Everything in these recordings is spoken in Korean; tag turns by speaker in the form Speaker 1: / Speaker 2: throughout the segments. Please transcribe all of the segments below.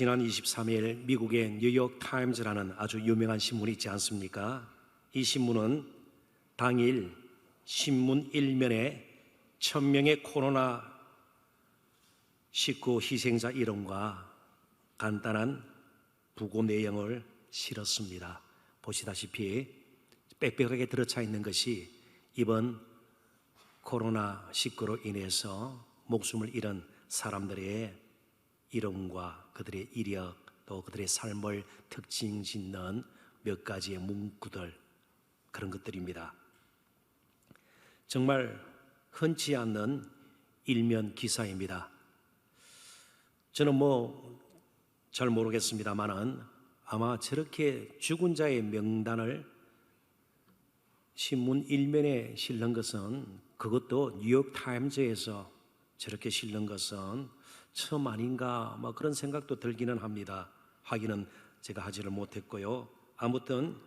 Speaker 1: 지난 23일 미국의 뉴욕 타임즈라는 아주 유명한 신문이 있지 않습니까? 이 신문은 당일 신문 1면에 1000명의 코로나19 희생자 이름과 간단한 부고 내용을 실었습니다. 보시다시피 빽빽하게 들어차 있는 것이 이번 코로나19로 인해서 목숨을 잃은 사람들의 이름과 그들의 이력, 또 그들의 삶을 특징 짓는 몇 가지의 문구들, 그런 것들입니다. 정말 흔치 않는 일면 기사입니다. 저는 잘 모르겠습니다만은 아마 저렇게 죽은 자의 명단을 신문 일면에 실는 것은, 그것도 뉴욕 타임즈에서 저렇게 실는 것은 처음 아닌가 그런 생각도 들기는 합니다. 확인은 제가 하지를 못했고요. 아무튼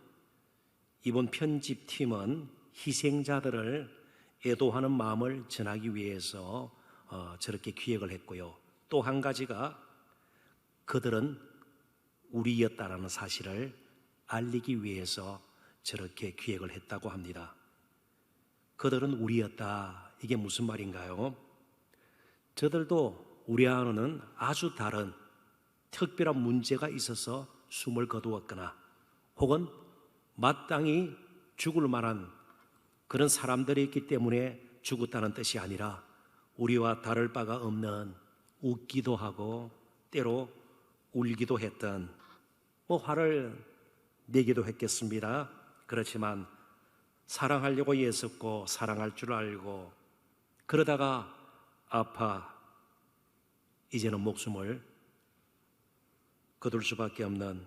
Speaker 1: 이번 편집팀은 희생자들을 애도하는 마음을 전하기 위해서 저렇게 기획을 했고요. 또 한 가지가 그들은 우리였다라는 사실을 알리기 위해서 저렇게 기획을 했다고 합니다. 그들은 우리였다. 이게 무슨 말인가요? 저들도 우리와는 아주 다른 특별한 문제가 있어서 숨을 거두었거나 혹은 마땅히 죽을 만한 그런 사람들이 있기 때문에 죽었다는 뜻이 아니라 우리와 다를 바가 없는 웃기도 하고 때로 울기도 했던, 화를 내기도 했겠습니다. 그렇지만 사랑하려고 애썼고 사랑할 줄 알고 그러다가 아파 이제는 목숨을 거둘 수밖에 없는,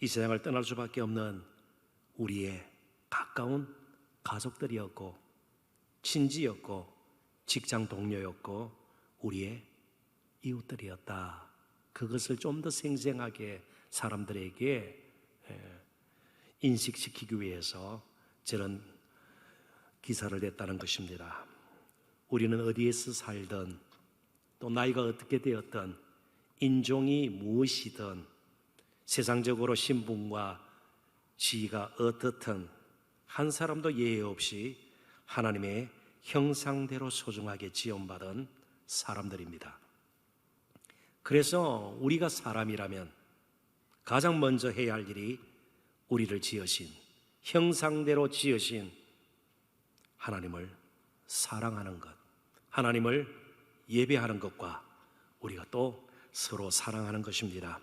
Speaker 1: 이 세상을 떠날 수밖에 없는 우리의 가까운 가족들이었고 친지였고 직장 동료였고 우리의 이웃들이었다. 그것을 좀 더 생생하게 사람들에게 인식시키기 위해서 저런 기사를 냈다는 것입니다. 우리는 어디에서 살든 또 나이가 어떻게 되었든 인종이 무엇이든 세상적으로 신분과 지위가 어떻든 한 사람도 예외 없이 하나님의 형상대로 소중하게 지원받은 사람들입니다. 그래서 우리가 사람이라면 가장 먼저 해야 할 일이 우리를 지으신, 형상대로 지으신 하나님을 사랑하는 것, 하나님을 예배하는 것과 우리가 또 서로 사랑하는 것입니다.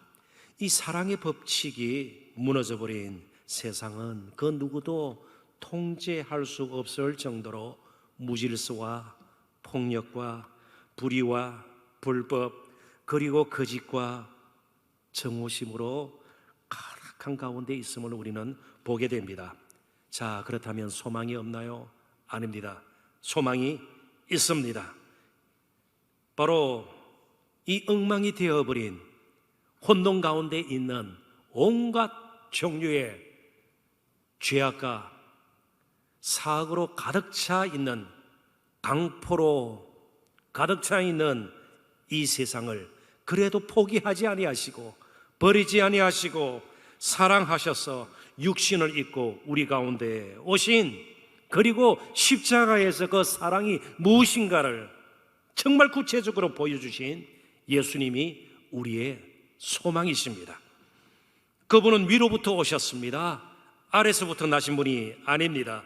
Speaker 1: 이 사랑의 법칙이 무너져버린 세상은 그 누구도 통제할 수 없을 정도로 무질서와 폭력과 불의와 불법 그리고 거짓과 정오심으로 가득한 가운데 있음을 우리는 보게 됩니다. 자, 그렇다면 소망이 없나요? 아닙니다. 소망이 있습니다. 바로 이 엉망이 되어버린 혼돈 가운데 있는 온갖 종류의 죄악과 사악으로 가득 차 있는, 강포로 가득 차 있는 이 세상을 그래도 포기하지 아니하시고 버리지 아니하시고 사랑하셔서 육신을 입고 우리 가운데 오신, 그리고 십자가에서 그 사랑이 무엇인가를 정말 구체적으로 보여주신 예수님이 우리의 소망이십니다. 그분은 위로부터 오셨습니다. 아래서부터 나신 분이 아닙니다.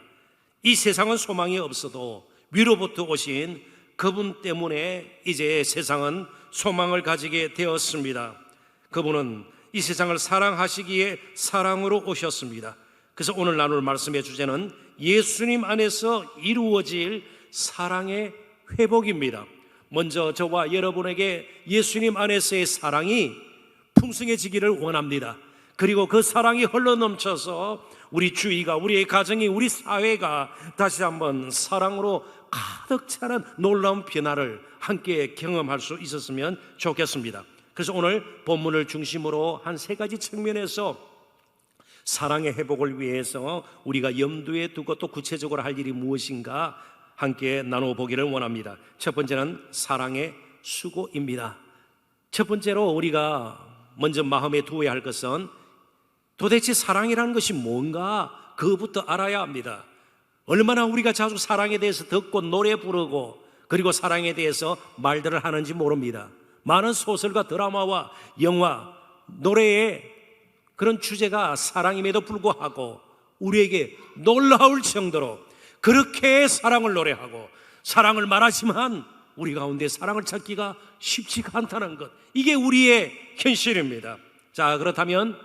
Speaker 1: 이 세상은 소망이 없어도 위로부터 오신 그분 때문에 이제 세상은 소망을 가지게 되었습니다. 그분은 이 세상을 사랑하시기에 사랑으로 오셨습니다. 그래서 오늘 나눌 말씀의 주제는 예수님 안에서 이루어질 사랑의 회복입니다. 먼저 저와 여러분에게 예수님 안에서의 사랑이 풍성해지기를 원합니다. 그리고 그 사랑이 흘러넘쳐서 우리 주위가, 우리의 가정이, 우리 사회가 다시 한번 사랑으로 가득 차는 놀라운 변화를 함께 경험할 수 있었으면 좋겠습니다. 그래서 오늘 본문을 중심으로 한 세 가지 측면에서 사랑의 회복을 위해서 우리가 염두에 두고 또 구체적으로 할 일이 무엇인가 함께 나눠보기를 원합니다. 첫 번째는 사랑의 수고입니다. 첫 번째로 우리가 먼저 마음에 두어야 할 것은 도대체 사랑이라는 것이 뭔가 그것부터 알아야 합니다. 얼마나 우리가 자주 사랑에 대해서 듣고 노래 부르고 그리고 사랑에 대해서 말들을 하는지 모릅니다. 많은 소설과 드라마와 영화, 노래에 그런 주제가 사랑임에도 불구하고 우리에게 놀라울 정도로 그렇게 사랑을 노래하고 사랑을 말하지만 우리 가운데 사랑을 찾기가 쉽지가 않다는 것, 이게 우리의 현실입니다. 자, 그렇다면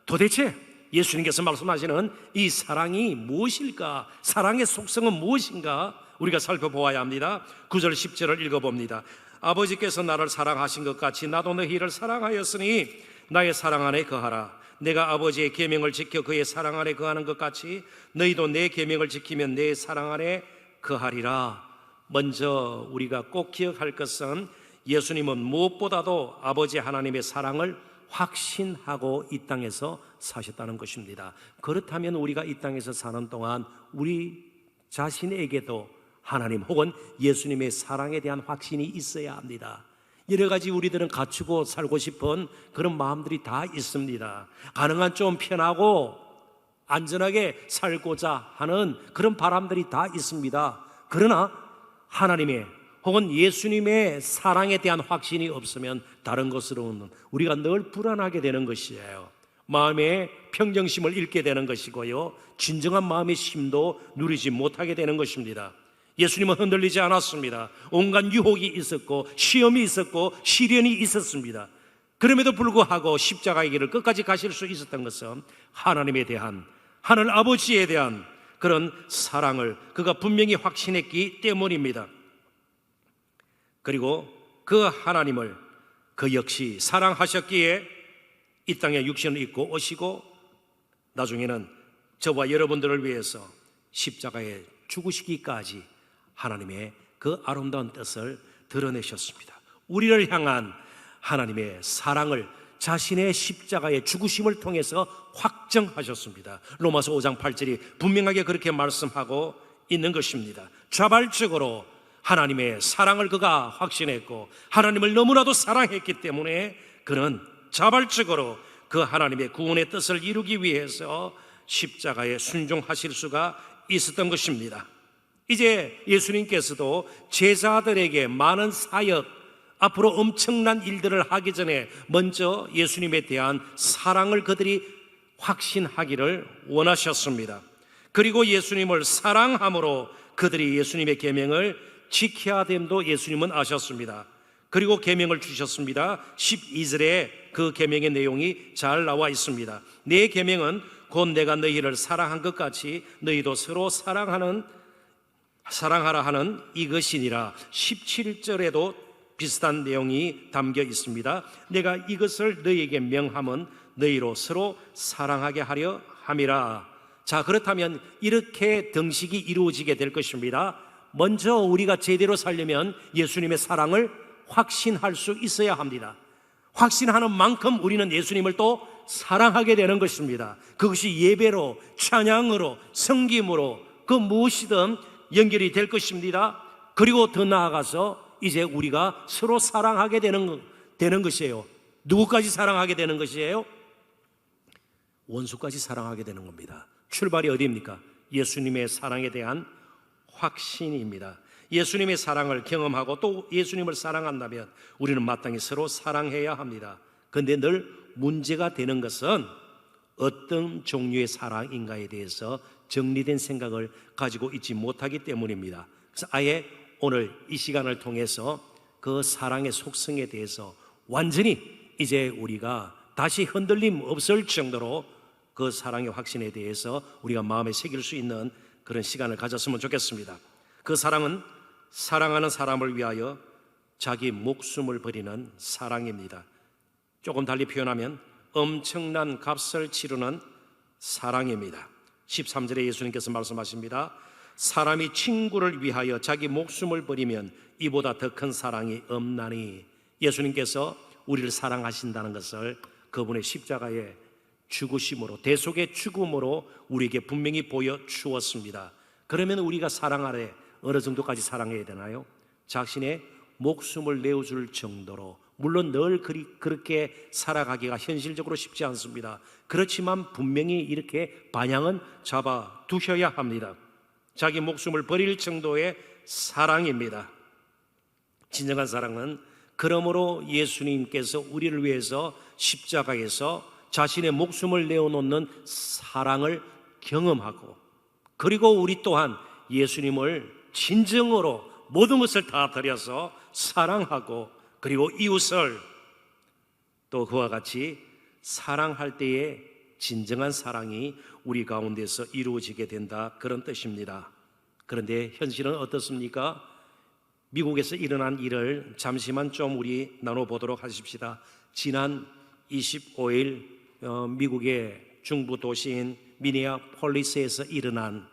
Speaker 1: 도대체 예수님께서 말씀하시는 이 사랑이 무엇일까? 사랑의 속성은 무엇인가? 우리가 살펴보아야 합니다. 9절 10절을 읽어봅니다. 아버지께서 나를 사랑하신 것 같이 나도 너희를 사랑하였으니 나의 사랑 안에 거하라. 내가 아버지의 계명을 지켜 그의 사랑 안에 거하는 것 같이 너희도 내 계명을 지키면 내 사랑 안에 거하리라. 먼저 우리가 꼭 기억할 것은 예수님은 무엇보다도 아버지 하나님의 사랑을 확신하고 이 땅에서 사셨다는 것입니다. 그렇다면 우리가 이 땅에서 사는 동안 우리 자신에게도 하나님 혹은 예수님의 사랑에 대한 확신이 있어야 합니다. 여러 가지 우리들은 갖추고 살고 싶은 그런 마음들이 다 있습니다. 가능한 좀 편하고 안전하게 살고자 하는 그런 바람들이 다 있습니다. 그러나 하나님의 혹은 예수님의 사랑에 대한 확신이 없으면 다른 것으로는 우리가 늘 불안하게 되는 것이에요. 마음의 평정심을 잃게 되는 것이고요, 진정한 마음의 쉼도 누리지 못하게 되는 것입니다. 예수님은 흔들리지 않았습니다. 온갖 유혹이 있었고 시험이 있었고 시련이 있었습니다. 그럼에도 불구하고 십자가의 길을 끝까지 가실 수 있었던 것은 하나님에 대한, 하늘 아버지에 대한 그런 사랑을 그가 분명히 확신했기 때문입니다. 그리고 그 하나님을 그 역시 사랑하셨기에 이 땅에 육신을 입고 오시고 나중에는 저와 여러분들을 위해서 십자가에 죽으시기까지 하나님의 그 아름다운 뜻을 드러내셨습니다. 우리를 향한 하나님의 사랑을 자신의 십자가의 죽으심을 통해서 확정하셨습니다. 로마서 5장 8절이 분명하게 그렇게 말씀하고 있는 것입니다. 자발적으로 하나님의 사랑을 그가 확신했고 하나님을 너무나도 사랑했기 때문에 그는 자발적으로 그 하나님의 구원의 뜻을 이루기 위해서 십자가에 순종하실 수가 있었던 것입니다. 이제 예수님께서도 제자들에게 많은 사역, 앞으로 엄청난 일들을 하기 전에 먼저 예수님에 대한 사랑을 그들이 확신하기를 원하셨습니다. 그리고 예수님을 사랑함으로 그들이 예수님의 계명을 지켜야 됨도 예수님은 아셨습니다. 그리고 계명을 주셨습니다. 12절에 그 계명의 내용이 잘 나와 있습니다. 내 계명은 곧 내가 너희를 사랑한 것 같이 너희도 서로 사랑하라 하는 이것이니라. 17절에도 비슷한 내용이 담겨 있습니다. 내가 이것을 너희에게 명함은 너희로 서로 사랑하게 하려 함이라. 자, 그렇다면 이렇게 등식이 이루어지게 될 것입니다. 먼저 우리가 제대로 살려면 예수님의 사랑을 확신할 수 있어야 합니다. 확신하는 만큼 우리는 예수님을 또 사랑하게 되는 것입니다. 그것이 예배로, 찬양으로, 섬김으로 그 무엇이든 연결이 될 것입니다. 그리고 더 나아가서 이제 우리가 서로 사랑하게 되는 것이에요. 누구까지 사랑하게 되는 것이에요? 원수까지 사랑하게 되는 겁니다. 출발이 어디입니까? 예수님의 사랑에 대한 확신입니다. 예수님의 사랑을 경험하고 또 예수님을 사랑한다면 우리는 마땅히 서로 사랑해야 합니다. 그런데 늘 문제가 되는 것은 어떤 종류의 사랑인가에 대해서 정리된 생각을 가지고 있지 못하기 때문입니다. 그래서 아예 오늘 이 시간을 통해서 그 사랑의 속성에 대해서 완전히 이제 우리가 다시 흔들림 없을 정도로 그 사랑의 확신에 대해서 우리가 마음에 새길 수 있는 그런 시간을 가졌으면 좋겠습니다. 그 사랑은 사랑하는 사람을 위하여 자기 목숨을 버리는 사랑입니다. 조금 달리 표현하면 엄청난 값을 치르는 사랑입니다. 13절에 예수님께서 말씀하십니다. 사람이 친구를 위하여 자기 목숨을 버리면 이보다 더 큰 사랑이 없나니. 예수님께서 우리를 사랑하신다는 것을 그분의 십자가의 죽으심으로, 대속의 죽음으로 우리에게 분명히 보여주었습니다. 그러면 우리가 사랑 아래 어느 정도까지 사랑해야 되나요? 자신의 목숨을 내어줄 정도로 물론 늘 그렇게 살아가기가 현실적으로 쉽지 않습니다. 그렇지만 분명히 이렇게 방향은 잡아 두셔야 합니다. 자기 목숨을 버릴 정도의 사랑입니다. 진정한 사랑은 그러므로 예수님께서 우리를 위해서 십자가에서 자신의 목숨을 내어놓는 사랑을 경험하고, 그리고 우리 또한 예수님을 진정으로 모든 것을 다 드려서 사랑하고, 그리고 이웃을 또 그와 같이 사랑할 때에 진정한 사랑이 우리 가운데서 이루어지게 된다, 그런 뜻입니다. 그런데 현실은 어떻습니까? 미국에서 일어난 일을 잠시만 좀 우리 나눠보도록 하십시다. 지난 25일 미국의 중부 도시인 미니애폴리스에서 일어난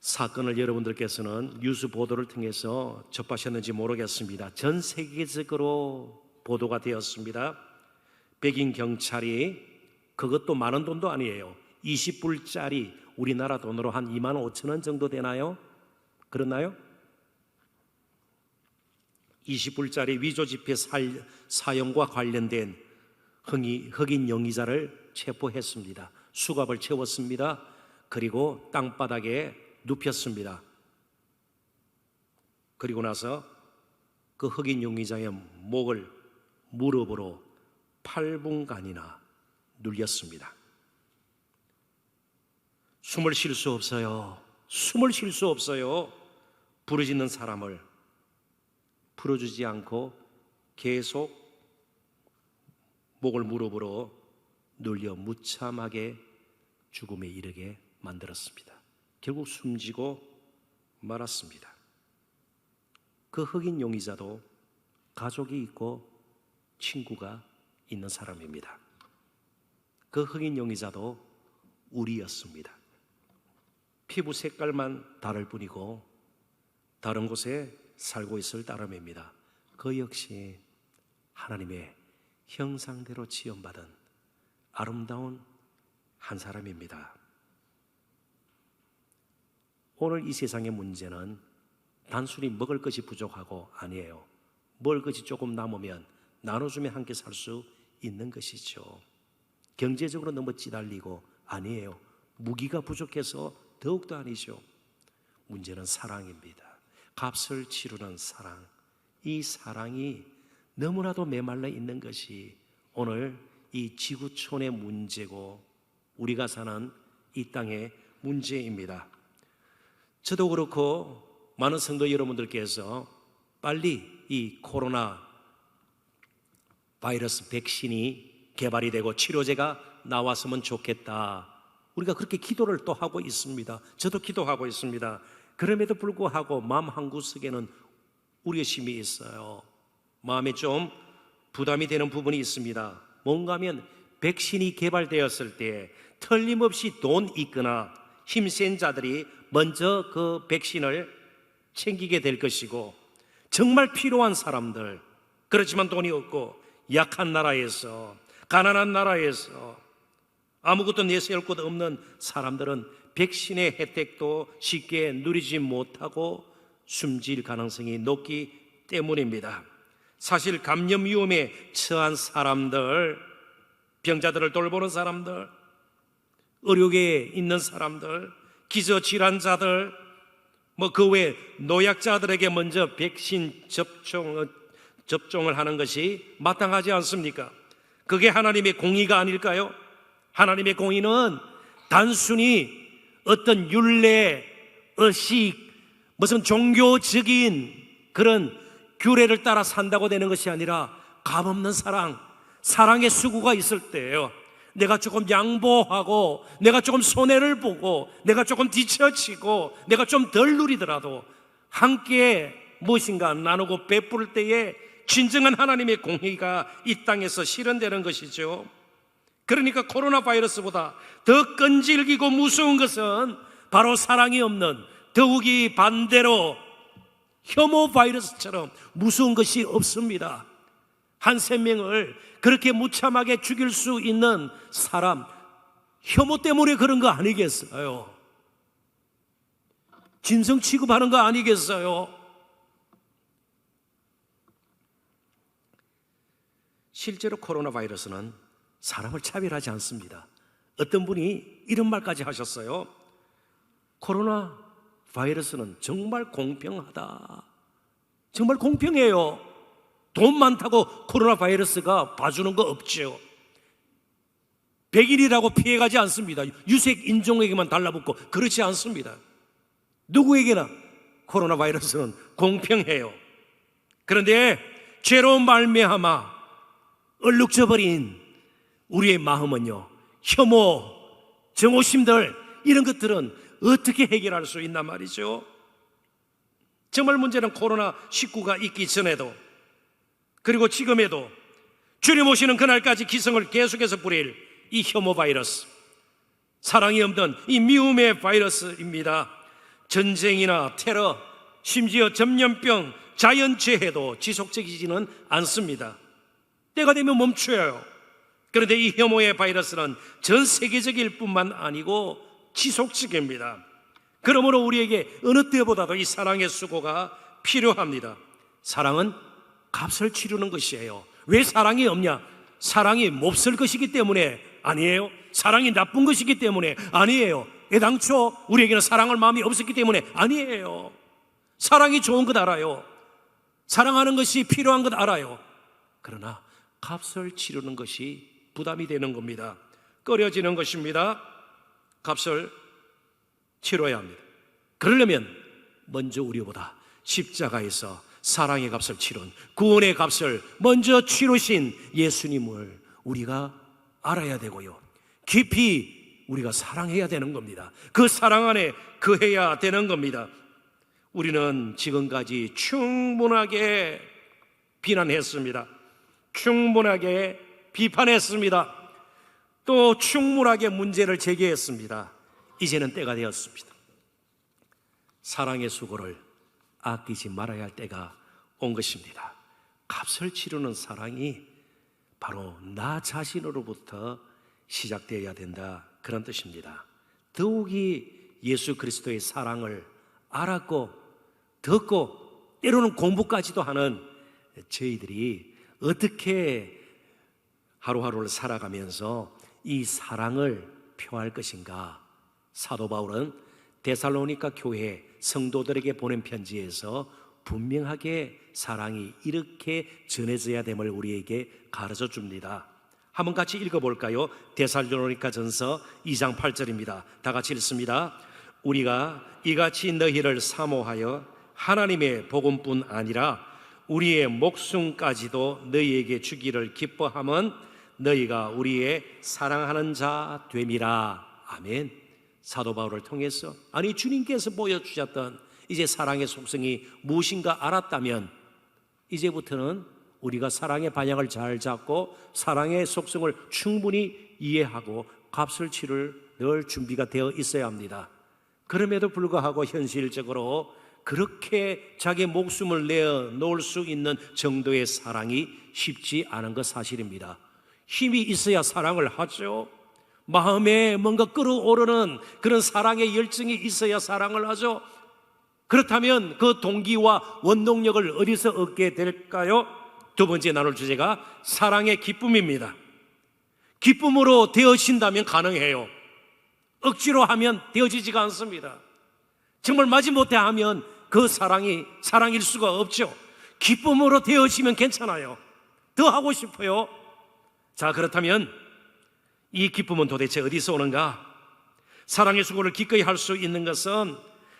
Speaker 1: 사건을 여러분들께서는 뉴스 보도를 통해서 접하셨는지 모르겠습니다. 전 세계적으로 보도가 되었습니다. 백인 경찰이, 그것도 많은 돈도 아니에요, 20불짜리 우리나라 돈으로 한 2만 5천 원 정도 되나요? 그렇나요? 20불짜리 위조지폐 사용과 관련된 흑인 용의자를 체포했습니다. 수갑을 채웠습니다. 그리고 땅바닥에 눕혔습니다. 그리고 나서 그 흑인 용의자의 목을 무릎으로 8분간이나 눌렸습니다. 숨을 쉴 수 없어요. 숨을 쉴 수 없어요. 부르짖는 사람을 풀어주지 않고 계속 목을 무릎으로 눌려 무참하게 죽음에 이르게 만들었습니다. 결국 숨지고 말았습니다. 그 흑인 용의자도 가족이 있고 친구가 있는 사람입니다. 그 흑인 용의자도 우리였습니다. 피부 색깔만 다를 뿐이고 다른 곳에 살고 있을 따름입니다. 그 역시 하나님의 형상대로 지음받은 아름다운 한 사람입니다. 오늘 이 세상의 문제는 단순히 먹을 것이 부족하고 아니에요. 먹을 것이 조금 남으면 나눠주면 함께 살 수 있는 것이죠. 경제적으로 너무 찌달리고 아니에요. 무기가 부족해서 더욱더 아니죠. 문제는 사랑입니다. 값을 치르는 사랑, 이 사랑이 너무나도 메말라 있는 것이 오늘 이 지구촌의 문제고 우리가 사는 이 땅의 문제입니다. 저도 그렇고 많은 성도 여러분들께서 빨리 이 코로나 바이러스 백신이 개발이 되고 치료제가 나왔으면 좋겠다, 우리가 그렇게 기도를 또 하고 있습니다. 저도 기도하고 있습니다. 그럼에도 불구하고 마음 한구석에는 우려심이 있어요. 마음에 좀 부담이 되는 부분이 있습니다. 뭔가 하면 백신이 개발되었을 때 틀림없이 돈 있거나 힘센 자들이 먼저 그 백신을 챙기게 될 것이고, 정말 필요한 사람들, 그렇지만 돈이 없고 약한 나라에서, 가난한 나라에서 아무것도 내세울 것 없는 사람들은 백신의 혜택도 쉽게 누리지 못하고 숨질 가능성이 높기 때문입니다. 사실 감염 위험에 처한 사람들, 병자들을 돌보는 사람들, 의료계에 있는 사람들, 기저질환자들, 그 외 노약자들에게 먼저 백신 접종을 하는 것이 마땅하지 않습니까? 그게 하나님의 공의가 아닐까요? 하나님의 공의는 단순히 어떤 율례, 의식, 무슨 종교적인 그런 규례를 따라 산다고 되는 것이 아니라 값없는 사랑, 사랑의 수고가 있을 때예요. 내가 조금 양보하고, 내가 조금 손해를 보고, 내가 조금 뒤처지고, 내가 좀 덜 누리더라도 함께 무엇인가 나누고 베풀 때에 진정한 하나님의 공의가 이 땅에서 실현되는 것이죠. 그러니까 코로나 바이러스보다 더 끈질기고 무서운 것은 바로 사랑이 없는, 더욱이 반대로 혐오 바이러스처럼 무서운 것이 없습니다. 한 생명을 그렇게 무참하게 죽일 수 있는 사람, 혐오 때문에 그런 거 아니겠어요? 짐승 취급하는 거 아니겠어요? 실제로 코로나 바이러스는 사람을 차별하지 않습니다. 어떤 분이 이런 말까지 하셨어요. 코로나 바이러스는 정말 공평하다. 정말 공평해요. 돈 많다고 코로나 바이러스가 봐주는 거 없죠. 백인이라고 피해가지 않습니다. 유색 인종에게만 달라붙고 그렇지 않습니다. 누구에게나 코로나 바이러스는 공평해요. 그런데 죄로 말미암아 얼룩져버린 우리의 마음은요, 혐오, 정오심들 이런 것들은 어떻게 해결할 수 있단 말이죠. 정말 문제는 코로나19가 있기 전에도 그리고 지금에도 주님 오시는 그날까지 기승을 계속해서 부릴 이 혐오 바이러스, 사랑이 없는 이 미움의 바이러스입니다. 전쟁이나 테러, 심지어 전염병, 자연재해도 지속적이지는 않습니다. 때가 되면 멈춰요. 그런데 이 혐오의 바이러스는 전 세계적일 뿐만 아니고 지속적입니다. 그러므로 우리에게 어느 때보다도 이 사랑의 수고가 필요합니다. 사랑은 값을 치르는 것이에요. 왜 사랑이 없냐? 사랑이 몹쓸 것이기 때문에 아니에요. 사랑이 나쁜 것이기 때문에 아니에요. 애당초 우리에게는 사랑할 마음이 없었기 때문에 아니에요. 사랑이 좋은 것 알아요. 사랑하는 것이 필요한 것 알아요. 그러나 값을 치르는 것이 부담이 되는 겁니다. 꺼려지는 것입니다. 값을 치러야 합니다. 그러려면 먼저 우리보다 십자가에서 사랑의 값을 치른, 구원의 값을 먼저 치르신 예수님을 우리가 알아야 되고요, 깊이 우리가 사랑해야 되는 겁니다. 그 사랑 안에 거해야 되는 겁니다. 우리는 지금까지 충분하게 비난했습니다. 충분하게 비판했습니다. 또 충분하게 문제를 제기했습니다. 이제는 때가 되었습니다. 사랑의 수고를 아끼지 말아야 할 때가 온 것입니다. 값을 치르는 사랑이 바로 나 자신으로부터 시작되어야 된다, 그런 뜻입니다. 더욱이 예수 그리스도의 사랑을 알았고 듣고 때로는 공부까지도 하는 저희들이 어떻게 하루하루를 살아가면서 이 사랑을 표할 것인가? 사도 바울은 데살로니가 교회 성도들에게 보낸 편지에서 분명하게 사랑이 이렇게 전해져야 됨을 우리에게 가르쳐 줍니다. 한번 같이 읽어볼까요? 데살로니가 전서 2장 8절입니다. 다 같이 읽습니다. 우리가 이같이 너희를 사모하여 하나님의 복음뿐 아니라 우리의 목숨까지도 너희에게 주기를 기뻐함은 너희가 우리의 사랑하는 자 됨이라. 아멘. 사도 바울을 통해서, 아니 주님께서 보여주셨던 이제 사랑의 속성이 무엇인가 알았다면 이제부터는 우리가 사랑의 방향을 잘 잡고 사랑의 속성을 충분히 이해하고 값을 치를 늘 준비가 되어 있어야 합니다. 그럼에도 불구하고 현실적으로 그렇게 자기 목숨을 내어놓을 수 있는 정도의 사랑이 쉽지 않은 것 사실입니다. 힘이 있어야 사랑을 하죠. 마음에 뭔가 끓어오르는 그런 사랑의 열정이 있어야 사랑을 하죠. 그렇다면 그 동기와 원동력을 어디서 얻게 될까요? 두 번째 나눌 주제가 사랑의 기쁨입니다. 기쁨으로 되어진다면 가능해요. 억지로 하면 되어지지가 않습니다. 정말 마지못해 하면 그 사랑이 사랑일 수가 없죠. 기쁨으로 되어지면 괜찮아요. 더 하고 싶어요. 자, 그렇다면 이 기쁨은 도대체 어디서 오는가? 사랑의 수고를 기꺼이 할 수 있는 것은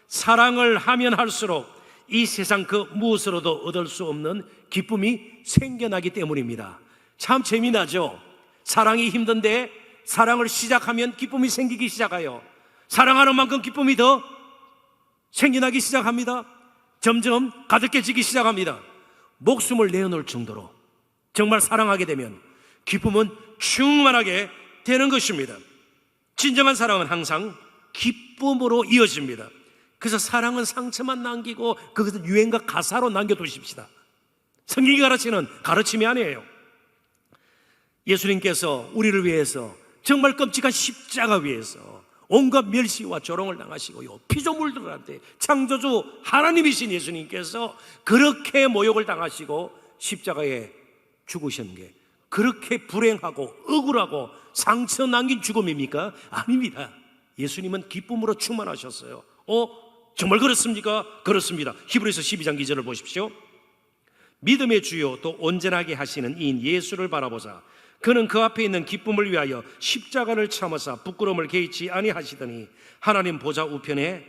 Speaker 1: 사랑을 하면 할수록 이 세상 그 무엇으로도 얻을 수 없는 기쁨이 생겨나기 때문입니다. 참 재미나죠? 사랑이 힘든데 사랑을 시작하면 기쁨이 생기기 시작해요. 사랑하는 만큼 기쁨이 더 생겨나기 시작합니다. 점점 가득해지기 시작합니다. 목숨을 내어놓을 정도로 정말 사랑하게 되면 기쁨은 충만하게 되는 것입니다. 진정한 사랑은 항상 기쁨으로 이어집니다. 그래서 사랑은 상처만 남기고 그것을 유행과 가사로 남겨두십시다. 성경이 가르치는 가르침이 아니에요. 예수님께서 우리를 위해서 정말 끔찍한 십자가 위에서 온갖 멸시와 조롱을 당하시고요, 피조물들한테 창조주 하나님이신 예수님께서 그렇게 모욕을 당하시고 십자가에 죽으신 게 그렇게 불행하고 억울하고 상처 남긴 죽음입니까? 아닙니다. 예수님은 기쁨으로 충만하셨어요. 정말 그렇습니까? 그렇습니다. 히브리서 12장 2절을 보십시오. 믿음의 주요 또 온전하게 하시는 이인 예수를 바라보자. 그는 그 앞에 있는 기쁨을 위하여 십자가를 참으사 부끄러움을 개의치 아니하시더니 하나님 보좌 우편에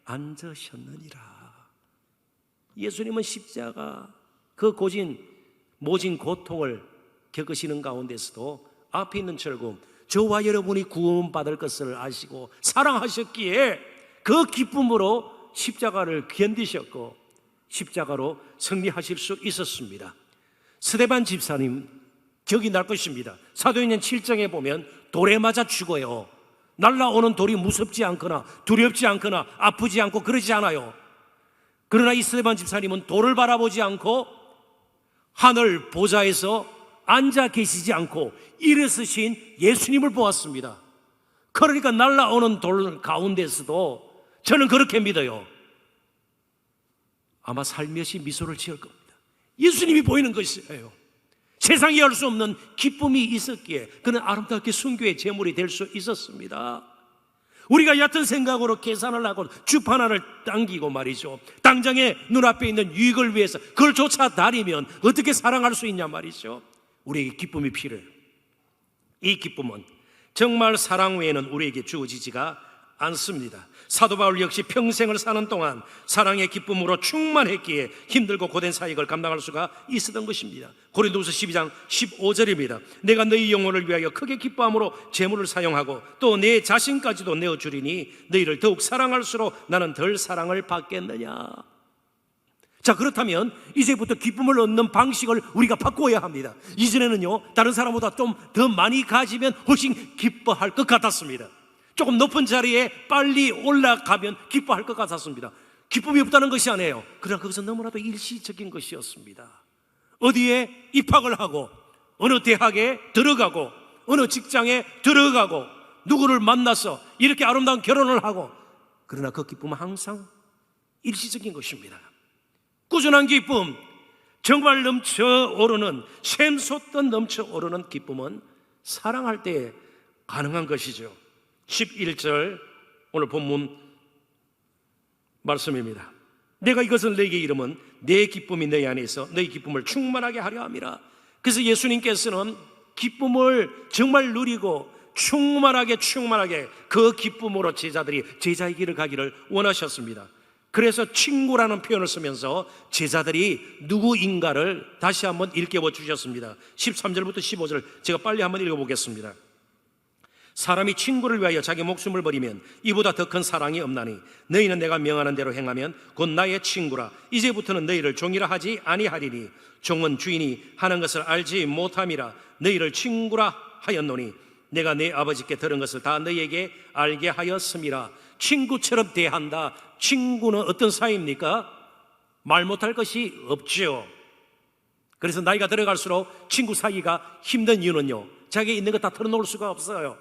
Speaker 1: 앉으셨느니라. 예수님은 십자가 그 모진 고통을 겪으시는 가운데서도 앞에 있는 즐거움, 저와 여러분이 구원받을 것을 아시고 사랑하셨기에 그 기쁨으로 십자가를 견디셨고 십자가로 승리하실 수 있었습니다. 스데반 집사님 기억이 날 것입니다. 사도행전 7장에 보면 돌에 맞아 죽어요. 날라오는 돌이 무섭지 않거나 두렵지 않거나 아프지 않고 그러지 않아요. 그러나 이 스데반 집사님은 돌을 바라보지 않고 하늘 보좌에서 앉아 계시지 않고 일어서신 예수님을 보았습니다. 그러니까 날라오는 돌 가운데서도 저는 그렇게 믿어요. 아마 살며시 미소를 지을 겁니다. 예수님이 보이는 것이에요. 세상이 할 수 없는 기쁨이 있었기에 그는 아름답게 순교의 제물이 될 수 있었습니다. 우리가 얕은 생각으로 계산을 하고 주판 하나를 당기고 말이죠, 당장에 눈앞에 있는 유익을 위해서 그걸 쫓아다니면 어떻게 사랑할 수 있냐 말이죠. 우리에게 기쁨이 필요해요. 이 기쁨은 정말 사랑 외에는 우리에게 주어지지가 않습니다. 사도 바울 역시 평생을 사는 동안 사랑의 기쁨으로 충만했기에 힘들고 고된 사역을 감당할 수가 있었던 것입니다. 고린도후서 12장 15절입니다. 내가 너희 영혼을 위하여 크게 기뻐함으로 재물을 사용하고 또 내 자신까지도 내어주리니 너희를 더욱 사랑할수록 나는 덜 사랑을 받겠느냐. 자, 그렇다면 이제부터 기쁨을 얻는 방식을 우리가 바꿔야 합니다. 이전에는요, 다른 사람보다 좀 더 많이 가지면 훨씬 기뻐할 것 같았습니다. 조금 높은 자리에 빨리 올라가면 기뻐할 것 같았습니다. 기쁨이 없다는 것이 아니에요. 그러나 그것은 너무나도 일시적인 것이었습니다. 어디에 입학을 하고 어느 대학에 들어가고 어느 직장에 들어가고 누구를 만나서 이렇게 아름다운 결혼을 하고, 그러나 그 기쁨은 항상 일시적인 것입니다. 꾸준한 기쁨, 정말 넘쳐오르는, 샘솟던 넘쳐오르는 기쁨은 사랑할 때 가능한 것이죠. 11절 오늘 본문 말씀입니다. 내가 이것을 너에게 이름은 내 기쁨이 너희 안에 있어 너희 기쁨을 충만하게 하려 함이라. 그래서 예수님께서는 기쁨을 정말 누리고 충만하게 그 기쁨으로 제자의 길을 가기를 원하셨습니다. 그래서 친구라는 표현을 쓰면서 제자들이 누구인가를 다시 한번 일깨워 주셨습니다. 13절부터 15절 제가 빨리 한번 읽어보겠습니다. 사람이 친구를 위하여 자기 목숨을 버리면 이보다 더 큰 사랑이 없나니 너희는 내가 명하는 대로 행하면 곧 나의 친구라. 이제부터는 너희를 종이라 하지 아니하리니 종은 주인이 하는 것을 알지 못함이라. 너희를 친구라 하였노니 내가 내 아버지께 들은 것을 다 너희에게 알게 하였음이라. 친구처럼 대한다. 친구는 어떤 사이입니까? 말 못할 것이 없죠. 그래서 나이가 들어갈수록 친구 사이가 힘든 이유는요, 자기가 있는 거 다 털어놓을 수가 없어요.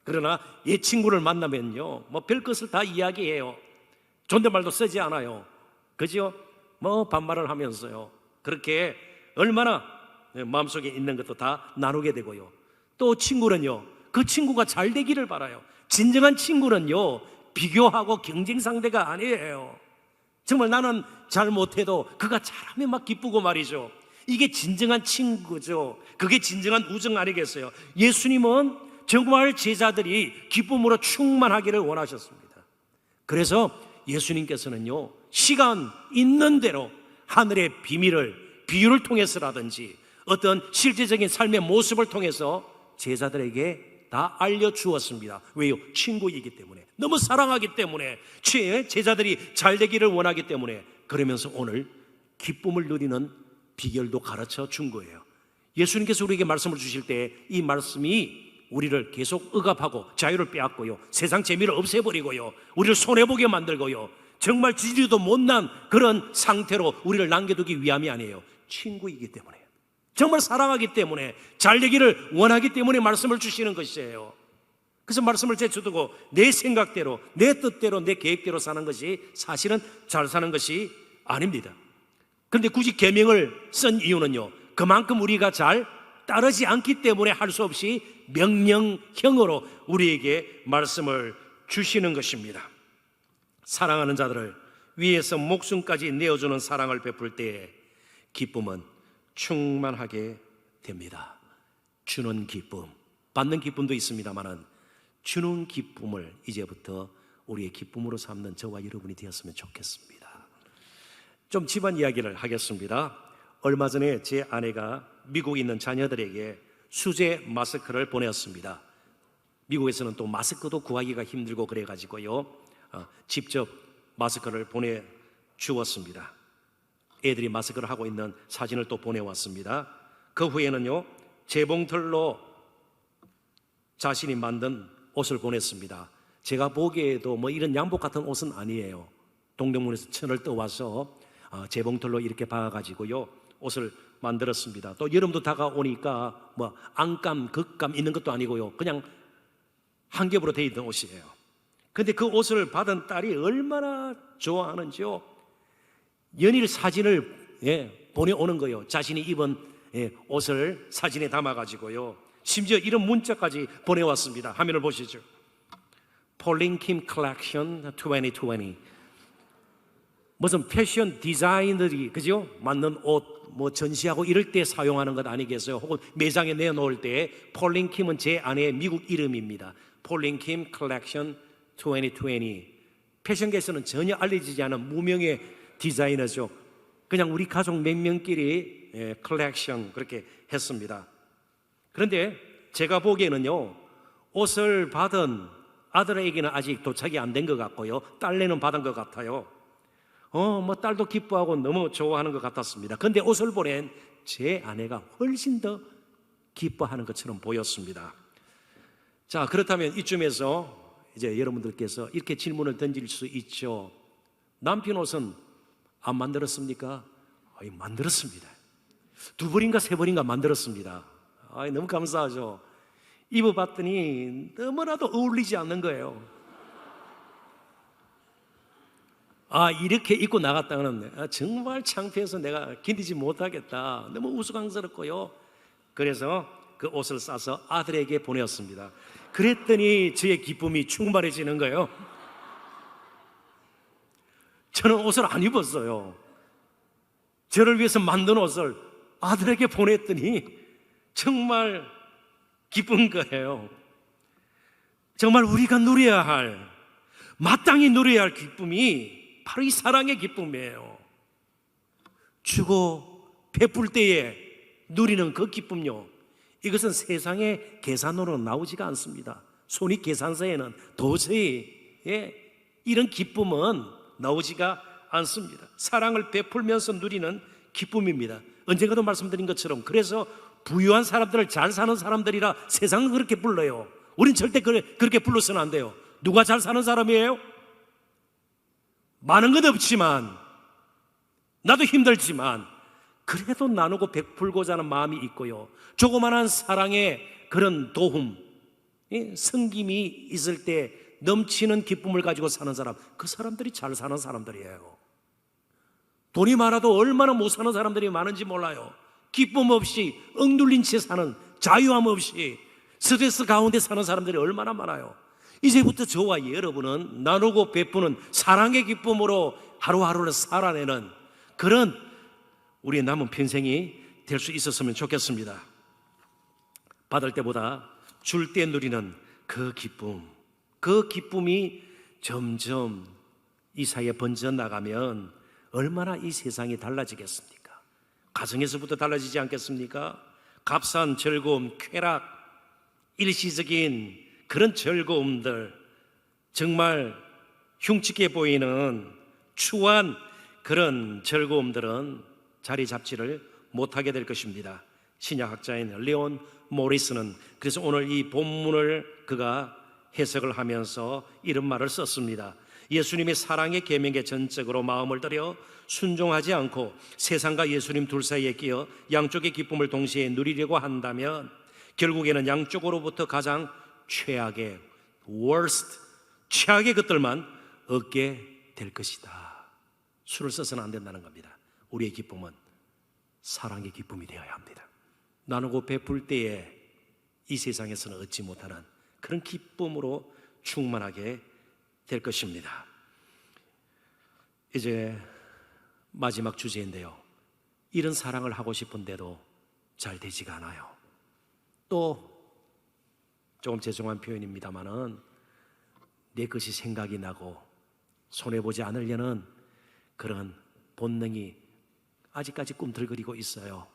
Speaker 1: 그러나 옛 친구를 만나면요, 별 것을 다 이야기해요. 존댓말도 쓰지 않아요. 그죠? 반말을 하면서요, 그렇게 얼마나 마음속에 있는 것도 다 나누게 되고요. 또 친구는요, 그 친구가 잘 되기를 바라요. 진정한 친구는요, 비교하고 경쟁 상대가 아니에요. 정말 나는 잘 못해도 그가 잘하면 막 기쁘고 말이죠. 이게 진정한 친구죠. 그게 진정한 우정 아니겠어요? 예수님은 정말 제자들이 기쁨으로 충만하기를 원하셨습니다. 그래서 예수님께서는요, 시간 있는 대로 하늘의 비유를 통해서라든지 어떤 실제적인 삶의 모습을 통해서 제자들에게 다 알려주었습니다. 왜요? 친구이기 때문에, 너무 사랑하기 때문에, 제자들이 잘 되기를 원하기 때문에. 그러면서 오늘 기쁨을 누리는 비결도 가르쳐 준 거예요. 예수님께서 우리에게 말씀을 주실 때 이 말씀이 우리를 계속 억압하고 자유를 빼앗고요, 세상 재미를 없애버리고요, 우리를 손해보게 만들고요, 정말 지지도 못난 그런 상태로 우리를 남겨두기 위함이 아니에요. 친구이기 때문에, 정말 사랑하기 때문에, 잘 되기를 원하기 때문에 말씀을 주시는 것이에요. 그래서 말씀을 제쳐두고 내 생각대로, 내 뜻대로, 내 계획대로 사는 것이 사실은 잘 사는 것이 아닙니다. 그런데 굳이 계명을 쓴 이유는요, 그만큼 우리가 잘 따르지 않기 때문에 할 수 없이 명령형으로 우리에게 말씀을 주시는 것입니다. 사랑하는 자들을 위해서 목숨까지 내어주는 사랑을 베풀 때에 기쁨은 충만하게 됩니다. 주는 기쁨, 받는 기쁨도 있습니다만은 주는 기쁨을 이제부터 우리의 기쁨으로 삼는 저와 여러분이 되었으면 좋겠습니다. 좀 집안 이야기를 하겠습니다. 얼마 전에 제 아내가 미국에 있는 자녀들에게 수제 마스크를 보냈습니다. 미국에서는 또 마스크도 구하기가 힘들고 그래가지고요, 직접 마스크를 보내주었습니다. 애들이 마스크를 하고 있는 사진을 또 보내왔습니다. 그 후에는요, 재봉틀로 자신이 만든 옷을 보냈습니다. 제가 보기에도 뭐 이런 양복 같은 옷은 아니에요. 동대문에서 천을 떠와서 재봉틀로 이렇게 박아가지고요, 옷을 만들었습니다. 또 여름도 다가오니까 뭐 안감, 겉감 있는 것도 아니고요, 그냥 한 겹으로 되어 있는 옷이에요. 근데 그 옷을 받은 딸이 얼마나 좋아하는지요. 연일 사진을 보내오는 거예요. 자신이 입은 옷을 사진에 담아가지고요. 심지어 이런 문자까지 보내왔습니다. 화면을 보시죠. 폴린 킴 컬렉션 2020. 무슨 패션 디자이너들이 그죠? 맞는 옷 뭐 전시하고 이럴 때 사용하는 것 아니겠어요? 혹은 매장에 내놓을 때 폴린 킴은 제 아내의 미국 이름입니다. 폴린 킴 컬렉션 2020. 패션계에서는 전혀 알려지지 않은 무명의 디자이너죠. 그냥 우리 가족 몇 명끼리 컬렉션 그렇게 했습니다. 그런데 제가 보기에는요, 옷을 받은 아들에게는 아직 도착이 안 된 것 같고요, 딸내는 받은 것 같아요. 뭐 딸도 기뻐하고 너무 좋아하는 것 같았습니다. 그런데 옷을 보낸 제 아내가 훨씬 더 기뻐하는 것처럼 보였습니다. 자, 그렇다면 이쯤에서 이제 여러분들께서 이렇게 질문을 던질 수 있죠. 남편 옷은 안 만들었습니까? 만들었습니다. 2벌인가 3벌인가 만들었습니다. 너무 감사하죠. 입어봤더니 너무나도 어울리지 않는 거예요. 이렇게 입고 나갔다는 정말 창피해서 내가 견디지 못하겠다. 너무 우스꽝스럽고요. 그래서 그 옷을 싸서 아들에게 보내었습니다. 그랬더니 저의 기쁨이 충만해지는 거예요. 저는 옷을 안 입었어요. 저를 위해서 만든 옷을 아들에게 보냈더니 정말 기쁜 거예요. 정말 우리가 누려야 할, 마땅히 누려야 할 기쁨이 바로 이 사랑의 기쁨이에요. 주고 베풀 때에 누리는 그 기쁨요, 이것은 세상의 계산으로 나오지가 않습니다. 손익 계산서에는 도저히 이런 기쁨은 나오지가 않습니다. 사랑을 베풀면서 누리는 기쁨입니다. 언젠가도 말씀드린 것처럼, 그래서 부유한 사람들을 잘 사는 사람들이라 세상은 그렇게 불러요. 우린 절대 그렇게 불러서는 안 돼요. 누가 잘 사는 사람이에요? 많은 건 없지만, 나도 힘들지만 그래도 나누고 베풀고자 하는 마음이 있고요, 조그마한 사랑의 그런 도움, 섬김이 있을 때 넘치는 기쁨을 가지고 사는 사람, 그 사람들이 잘 사는 사람들이에요. 돈이 많아도 얼마나 못 사는 사람들이 많은지 몰라요. 기쁨 없이 억눌린 채 사는, 자유함 없이 스트레스 가운데 사는 사람들이 얼마나 많아요. 이제부터 저와 여러분은 나누고 베푸는 사랑의 기쁨으로 하루하루를 살아내는 그런 우리의 남은 평생이 될 수 있었으면 좋겠습니다. 받을 때보다 줄 때 누리는 그 기쁨, 그 기쁨이 점점 이 사이에 번져나가면 얼마나 이 세상이 달라지겠습니까? 가정에서부터 달라지지 않겠습니까? 값싼 즐거움, 쾌락, 일시적인 그런 즐거움들, 정말 흉측해 보이는 추한 그런 즐거움들은 자리 잡지를 못하게 될 것입니다. 신약학자인 레온 모리스는 그래서 오늘 이 본문을 그가 해석을 하면서 이런 말을 썼습니다. 예수님의 사랑의 계명에 전적으로 마음을 들여 순종하지 않고 세상과 예수님 둘 사이에 끼어 양쪽의 기쁨을 동시에 누리려고 한다면 결국에는 양쪽으로부터 가장 최악의 worst, 최악의 것들만 얻게 될 것이다. 술을 써서는 안 된다는 겁니다. 우리의 기쁨은 사랑의 기쁨이 되어야 합니다. 나누고 베풀 때에 이 세상에서는 얻지 못하는 그런 기쁨으로 충만하게 될 것입니다. 이제 마지막 주제인데요, 이런 사랑을 하고 싶은데도 잘 되지가 않아요. 또 조금 죄송한 표현입니다마는 내 것이 생각이 나고 손해보지 않으려는 그런 본능이 아직까지 꿈틀거리고 있어요.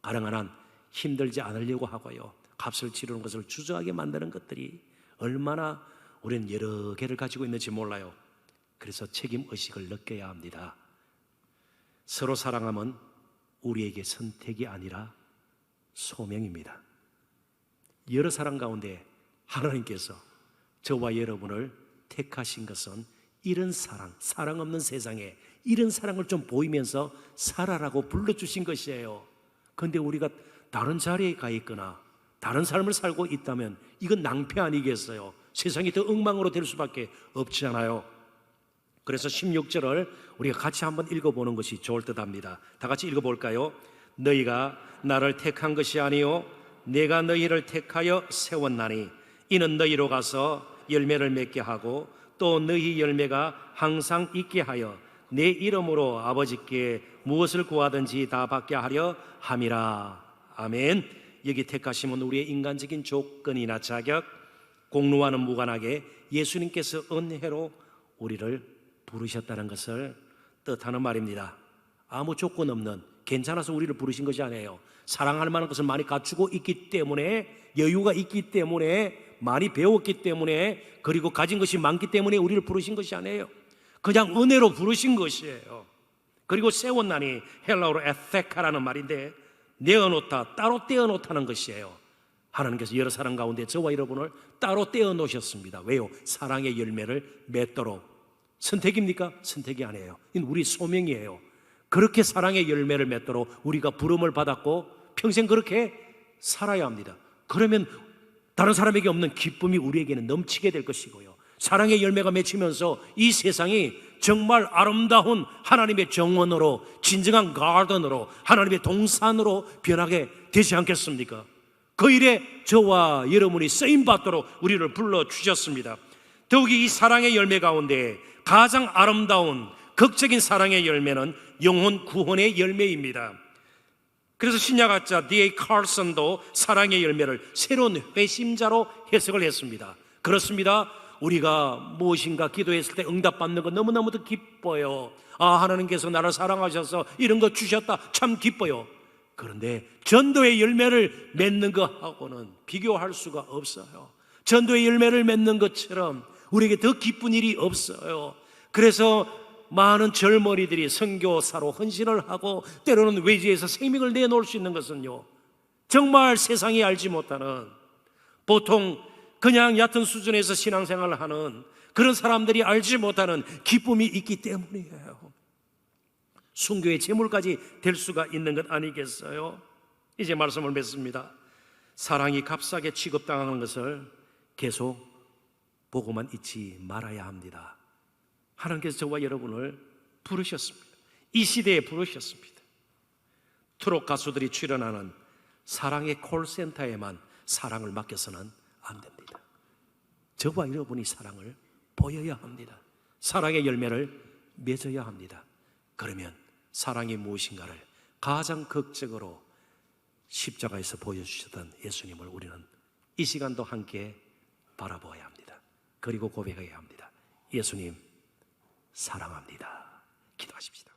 Speaker 1: 가능한 한 힘들지 않으려고 하고요, 값을 치르는 것을 주저하게 만드는 것들이 얼마나 우리는 여러 개를 가지고 있는지 몰라요. 그래서 책임의식을 느껴야 합니다. 서로 사랑함은 우리에게 선택이 아니라 소명입니다. 여러 사람 가운데 하나님께서 저와 여러분을 택하신 것은 이런 사랑 없는 세상에 이런 사랑을 좀 보이면서 살아라고 불러주신 것이에요. 그런데 우리가 다른 자리에 가 있거나 다른 삶을 살고 있다면 이건 낭패 아니겠어요? 세상이 더 엉망으로 될 수밖에 없지 않아요? 그래서 16절을 우리가 같이 한번 읽어보는 것이 좋을 듯합니다. 다 같이 읽어볼까요? 너희가 나를 택한 것이 아니요 내가 너희를 택하여 세웠나니 이는 너희로 가서 열매를 맺게 하고 또 너희 열매가 항상 있게 하여 내 이름으로 아버지께 무엇을 구하든지 다 받게 하려 함이라. 아멘. 여기 택하심은 우리의 인간적인 조건이나 자격, 공로와는 무관하게 예수님께서 은혜로 우리를 부르셨다는 것을 뜻하는 말입니다. 아무 조건 없는, 괜찮아서 우리를 부르신 것이 아니에요. 사랑할 만한 것을 많이 갖추고 있기 때문에, 여유가 있기 때문에, 많이 배웠기 때문에, 그리고 가진 것이 많기 때문에 우리를 부르신 것이 아니에요. 그냥 은혜로 부르신 것이에요. 그리고 세웠나니 헬라어로 에테카라는 말인데 내어놓다, 따로 떼어놓다는 것이에요. 하나님께서 여러 사람 가운데 저와 여러분을 따로 떼어놓으셨습니다. 왜요? 사랑의 열매를 맺도록. 선택입니까? 선택이 아니에요. 이건 우리 소명이에요. 그렇게 사랑의 열매를 맺도록 우리가 부름을 받았고 평생 그렇게 살아야 합니다. 그러면 다른 사람에게 없는 기쁨이 우리에게는 넘치게 될 것이고요, 사랑의 열매가 맺히면서 이 세상이 정말 아름다운 하나님의 정원으로, 진정한 가든으로, 하나님의 동산으로 변하게 되지 않겠습니까? 그 일에 저와 여러분이 쓰임받도록 우리를 불러주셨습니다. 더욱이 이 사랑의 열매 가운데 가장 아름다운 극적인 사랑의 열매는 영혼 구원의 열매입니다. 그래서 신약학자 D.A. 칼슨도 사랑의 열매를 새로운 회심자로 해석을 했습니다. 그렇습니다. 우리가 무엇인가 기도했을 때 응답받는 거 너무너무도 기뻐요. 하나님께서 나를 사랑하셔서 이런 거 주셨다, 참 기뻐요. 그런데 전도의 열매를 맺는 것하고는 비교할 수가 없어요. 전도의 열매를 맺는 것처럼 우리에게 더 기쁜 일이 없어요. 그래서 많은 젊은이들이 선교사로 헌신을 하고 때로는 외지에서 생명을 내놓을 수 있는 것은요, 정말 세상이 알지 못하는, 보통 그냥 얕은 수준에서 신앙생활을 하는 그런 사람들이 알지 못하는 기쁨이 있기 때문이에요. 순교의 제물까지 될 수가 있는 것 아니겠어요? 이제 말씀을 맺습니다. 사랑이 값싸게 취급당하는 것을 계속 보고만 있지 말아야 합니다. 하나님께서 저와 여러분을 부르셨습니다. 이 시대에 부르셨습니다. 트롯 가수들이 출연하는 사랑의 콜센터에만 사랑을 맡겨서는 안 됩니다. 저와 여러분이 사랑을 보여야 합니다. 사랑의 열매를 맺어야 합니다. 그러면 사랑이 무엇인가를 가장 극적으로 십자가에서 보여주셨던 예수님을 우리는 이 시간도 함께 바라보아야 합니다. 그리고 고백해야 합니다. 예수님 사랑합니다. 기도하십시다.